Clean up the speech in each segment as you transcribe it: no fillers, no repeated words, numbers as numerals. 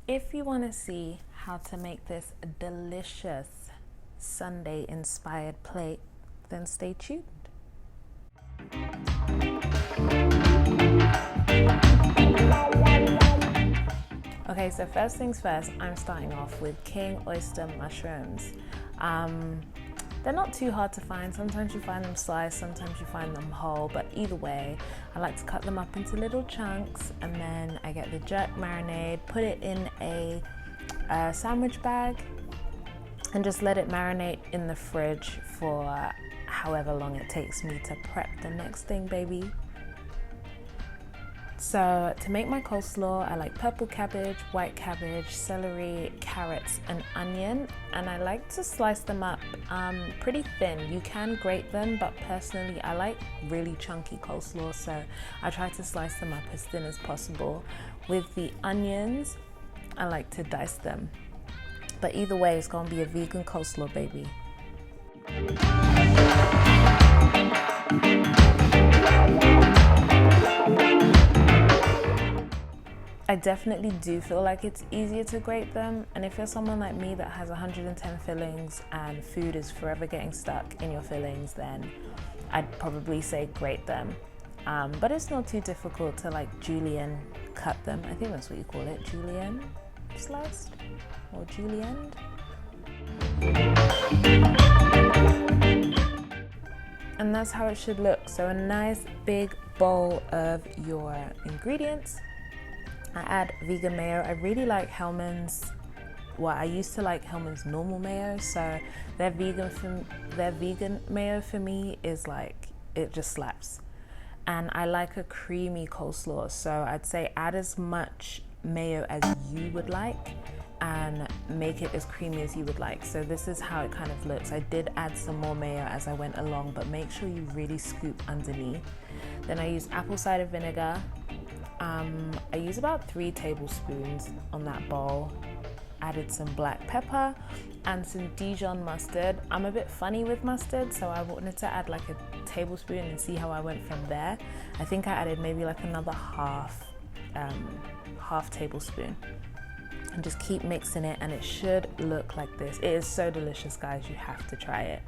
If you want to see how to make this delicious Sunday inspired plate, then stay tuned. Okay, so first things first, I'm starting off with king oyster mushrooms. They're not too hard to find. Sometimes you find them sliced, sometimes you find them whole, but either way, I like to cut them up into little chunks, and then I get the jerk marinade, put it in a sandwich bag, and just let it marinate in the fridge for however long it takes me to prep the next thing, baby. So to make my coleslaw, I like purple cabbage, white cabbage, celery, carrots, and onion, and I like to slice them up pretty thin. You can grate them, but personally I like really chunky coleslaw, so I try to slice them up as thin as possible. With the onions, I like to dice them. But either way, it's gonna be a vegan coleslaw, baby. I definitely do feel like it's easier to grate them, and if you're someone like me that has 110 fillings and food is forever getting stuck in your fillings, then I'd probably say grate them. But it's not too difficult to like julienne cut them. I think that's what you call it, julienne sliced or julienne. And that's how it should look. So a nice big bowl of your ingredients. I add vegan mayo. I really like Hellmann's. Well, I used to like Hellmann's normal mayo, so their vegan mayo for me is like, it just slaps. And I like a creamy coleslaw, so I'd say add as much mayo as you would like and make it as creamy as you would like. So this is how it kind of looks. I did add some more mayo as I went along, but make sure you really scoop underneath. Then I use apple cider vinegar. I use about 3 tablespoons on that bowl. Added some black pepper and some Dijon mustard. I'm a bit funny with mustard, so I wanted to add like a tablespoon and see how I went from there. I think I added maybe like another half tablespoon, and just keep mixing it, and it should look like this. It is so delicious, guys, you have to try it.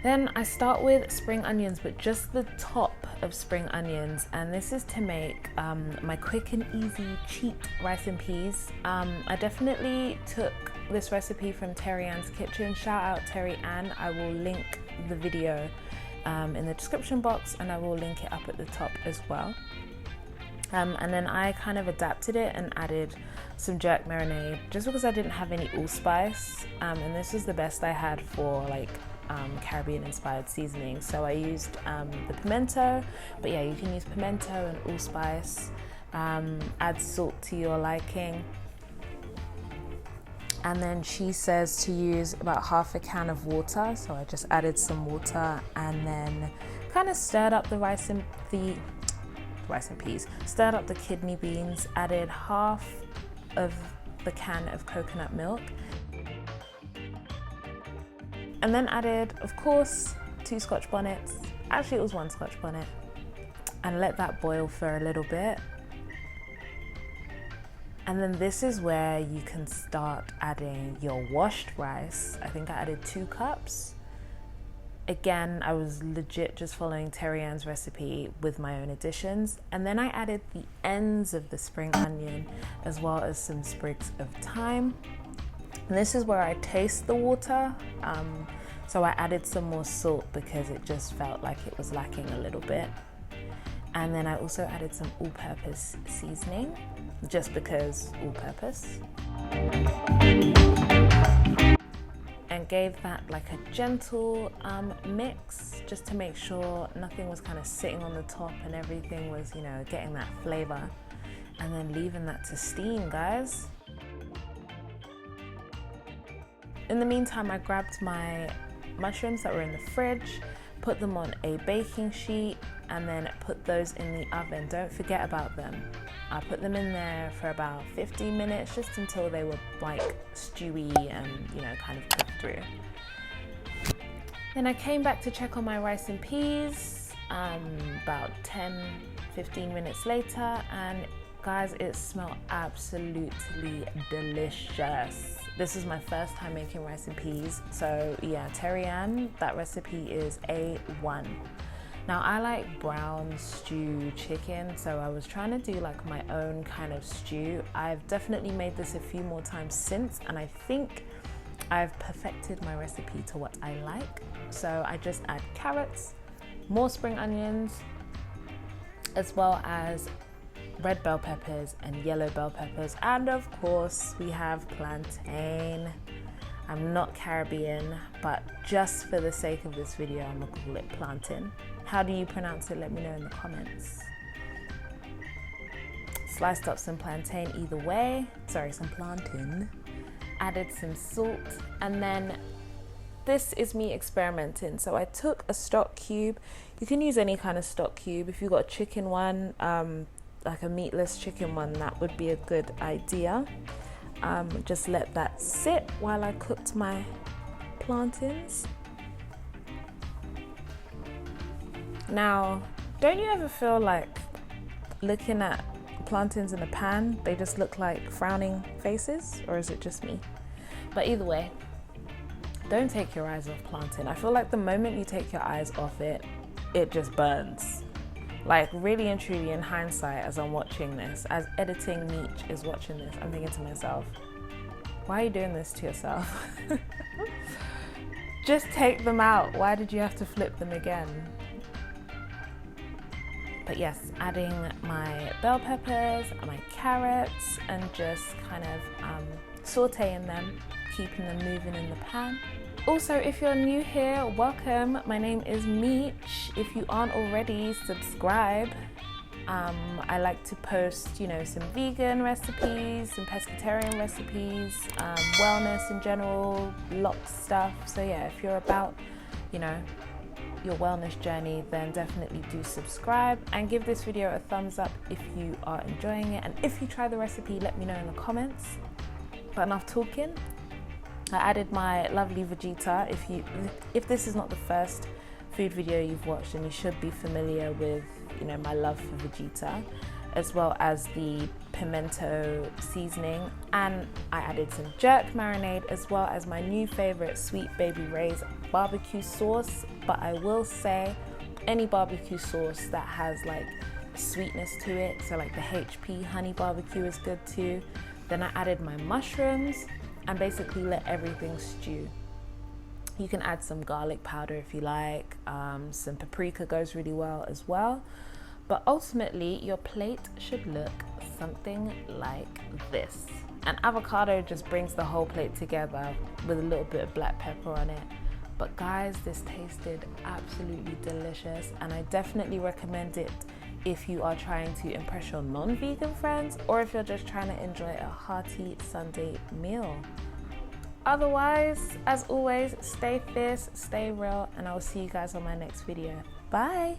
Then I start with spring onions, but just the top of spring onions, and this is to make my quick and easy cheat rice and peas. I definitely took this recipe from Terry Ann's kitchen. Shout out Terry Ann. I will link the video in the description box, and I will link it up at the top as well. And then I kind of adapted it and added some jerk marinade just because I didn't have any allspice, and this was the best I had for like Caribbean inspired seasoning. So I used the pimento, but yeah, you can use pimento and allspice. Add salt to your liking. And then she says to use about half a can of water, so I just added some water and then kind of stirred up the rice and peas, stirred up the kidney beans, added half of the can of coconut milk, and then added, of course, 2 Scotch bonnets. Actually, it was 1 Scotch bonnet, and let that boil for a little bit. And then this is where you can start adding your washed rice. I think I added 2 cups. Again, I was legit just following Terry Ann's recipe with my own additions. And then I added the ends of the spring onion as well as some sprigs of thyme. And this is where I taste the water. So I added some more salt because it just felt like it was lacking a little bit. And then I also added some all-purpose seasoning, just because all-purpose. And gave that like a gentle mix, just to make sure nothing was kind of sitting on the top and everything was, you know, getting that flavor. And then leaving that to steam, guys. In the meantime, I grabbed my mushrooms that were in the fridge, put them on a baking sheet, and then put those in the oven. Don't forget about them. I put them in there for about 15 minutes, just until they were like stewy and, you know, kind of cooked through. Then I came back to check on my rice and peas about 10-15 minutes later, and guys, it smelled absolutely delicious. This is my first time making recipes, so yeah, Teriyam, that recipe is A1. Now I like brown stew chicken, so I was trying to do like my own kind of stew. I've definitely made this a few more times since, and I think I've perfected my recipe to what I like. So I just add carrots, more spring onions, as well as red bell peppers and yellow bell peppers, and of course we have plantain. I'm not Caribbean, but just for the sake of this video, I'm gonna call it plantain. How do you pronounce it? Let me know in the comments. Sliced up some plantain either way, sorry, some plantain. Added some salt, and then this is me experimenting. So I took a stock cube. You can use any kind of stock cube. If you've got a chicken one, like a meatless chicken one, that would be a good idea. Just let that sit while I cooked my plantains. Now, don't you ever feel like looking at plantains in a pan, they just look like frowning faces, or is it just me? But either way, don't take your eyes off plantain. I feel like the moment you take your eyes off it, it just burns. Like, really and truly, in hindsight, as I'm watching this, as editing Meech is watching this, I'm thinking to myself, why are you doing this to yourself? Just take them out. Why did you have to flip them again? But yes, adding my bell peppers, my carrots, and just kind of sauteing them, keeping them moving in the pan. Also, if you're new here, welcome. My name is Meech. If you aren't already, subscribe. I like to post, you know, some vegan recipes, some pescatarian recipes, wellness in general, lots of stuff. So yeah, if you're about, you know, your wellness journey, then definitely do subscribe and give this video a thumbs up if you are enjoying it. And if you try the recipe, let me know in the comments. But enough talking. I added my lovely vegeta. If this is not the first food video you've watched, then you should be familiar with, you know, my love for vegeta, as well as the pimento seasoning. And I added some jerk marinade, as well as my new favorite Sweet Baby Ray's barbecue sauce. But I will say, any barbecue sauce that has like sweetness to it, so like the HP honey barbecue is good too. Then I added my mushrooms and basically let everything stew. You can add some garlic powder if you like, some paprika goes really well as well. But ultimately, your plate should look something like this. And avocado just brings the whole plate together with a little bit of black pepper on it. But guys, this tasted absolutely delicious, and I definitely recommend it if you are trying to impress your non-vegan friends, or if you're just trying to enjoy a hearty Sunday meal. Otherwise, as always, stay fierce, stay real, and I will see you guys on my next video. Bye!